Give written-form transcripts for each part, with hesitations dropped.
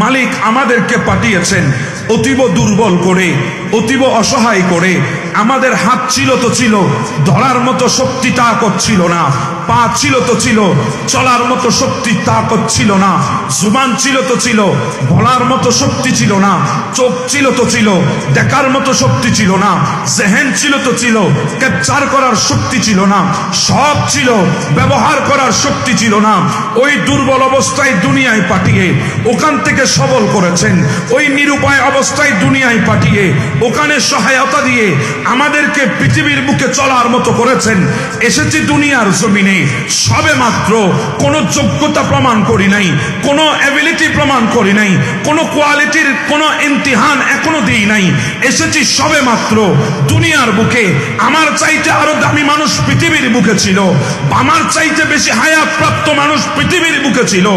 মালিক আমাদেরকে পাঠিয়েছেন অতীব দুর্বল করে, অতীব অসহায় করে। আমাদের হাত ছিল তো ছিল, ধরার মতো শক্তি তাকত ছিল না। পা ছিল তো ছিল, চলার মতো শক্তি তাকত ছিল না। জুবান ছিল তো ছিল, বলার মতো শক্তি ছিল না। চোখ ছিল তো ছিল, দেখার মতো শক্তি ছিল না। জেহেন ছিল তো ছিল, ক্যাপচার করার শক্তি ছিল না। সব ছিল, ব্যবহার করার শক্তি ছিল না। ওই দুর্বল অবস্থায় দুনিয়ায় পাঠিয়ে ওখান থেকে সবল করেছেন। ওই নিরুপায় অবস্থায় দুনিয়ায় পাঠিয়ে ওখানে সহায়তা দিয়ে আমাদেরকে পৃথিবীর বুকে চলার মতো করেছেন। এসেছি দুনিয়ার জমিনে সবে মাত্র, কোনো যোগ্যতা প্রমাণ করি নাই, কোনো অ্যাবিলিটি প্রমাণ করি নাই, কোনো কোয়ালিটির কোনো ইমতিহান এখনো দিই নাই। এসেছি সবে মাত্র দুনিয়ার বুকে। আমার চাইতে আরো দামি মানুষ পৃথিবীর বুকে ছিল, আমার চাইতে বেশি হায়াত প্রাপ্ত মানুষ পৃথিবীর বুকে ছিল,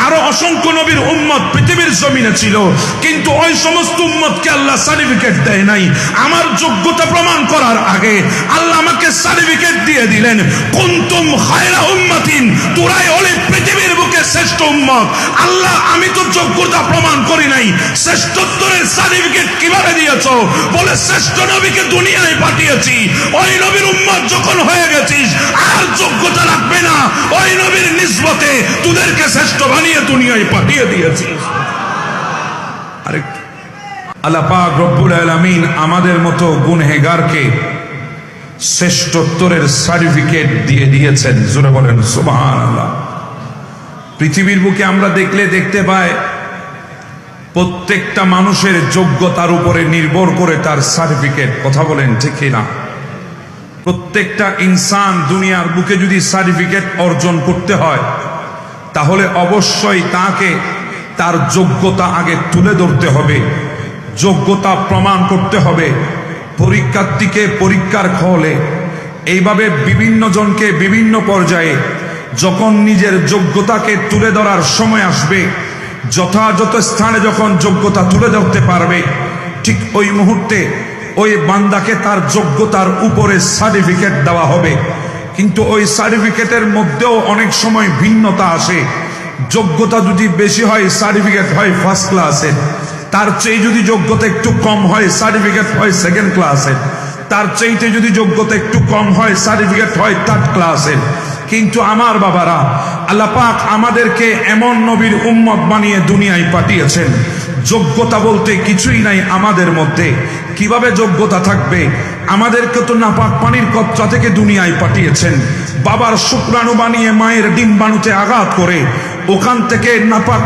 আরো অসংখ্য নবীর উম্মত পৃথিবীর জমিনে ছিল। কিন্তু ওই সমস্ত উম্মতকে আল্লাহ সার্টিফিকেট দেয় নাই। আমার যোগ্যতা প্রমাণ করার আগে আল্লাহ আমাকে সার্টিফিকেট দিয়ে দিলেন, কুনতুম খায়রা উম্মাতিন, তোরাই হলে পৃথিবীর বুকে শ্রেষ্ঠ উম্মত। আল্লাহ, আমি তো যোগ্যতা প্রমাণ করি নাই, শ্রেষ্ঠত্বের সার্টিফিকেট কিভাবে দিয়েছো? বলে, শ্রেষ্ঠ নবীকে দুনিয়ায় পাঠিয়েছি, ওই নবীর উম্মত যখন হয়ে গেছিস আর যোগ্যতা রাখবে না, ওই নবীর নিসবতে তোদেরকে শ্রেষ্ঠ বানিয়ে দুনিয়ায় পাঠিয়ে দিয়েছি। আরে আল্লাহ পাক রব্বুল আলামিন আমাদের মতো গুনহেগারকে শ্রেষ্ঠত্বের সার্টিফিকেট দিয়ে দিয়েছেন। জোরে বলেন সুবহানাল্লাহ। পৃথিবীর বুকে আমরা দেখতে পাই প্রত্যেকটা মানুষের যোগ্যতার উপরে নির্ভর করে তার সার্টিফিকেট। কথা বলেন ঠিক না? প্রত্যেকটা ইনসান দুনিয়ার বুকে যদি সার্টিফিকেট অর্জন করতে হয় তাহলে অবশ্যই তাকে তার যোগ্যতা আগে তুলে ধরতে হবে, যোগ্যতা প্রমাণ করতে হবে। পরীক্ষার্থীকে পরীক্ষার হলে এইভাবে বিভিন্ন জনকে বিভিন্ন পর্যায়ে যখন নিজের যোগ্যতাকে তুলে ধরার সময় আসবে, যথাযথ স্থানে যখন যোগ্যতা তুলে ধরতে পারবে, ঠিক ওই মুহূর্তে ওই বান্দাকে তার যোগ্যতার উপরে সার্টিফিকেট দেওয়া হবে। কিন্তু ওই সার্টিফিকেটের মধ্যেও অনেক সময় ভিন্নতা আসে। যোগ্যতা যদি বেশি হয় সার্টিফিকেট হয় ফার্স্ট ক্লাসের, তার চেয়ে যদি যোগ্যতা একটু কম হয় সার্টিফিকেট হয় সেকেন্ড ক্লাসের, তার চাইতে যদি যোগ্যতা একটু কম হয় সার্টিফিকেট হয় থার্ড ক্লাসের। কিন্তু আমার বাবারা, আল্লাহ পাক আমাদেরকে এমন নবীর উম্মত বানিয়ে দুনিয়ায় পাঠিয়েছেন, যোগ্যতা বলতে কিছুই নাই আমাদের মধ্যে। কিভাবে যোগ্যতা থাকবে? আমাদেরকে তো নাপাক পানির কচ্চা থেকে দুনিয়ায় পাঠিয়েছেন। বাবার শুক্রাণু বানিয়ে মায়ের ডিম্বাণুতে আঘাত করে ওখান থেকে নাপাক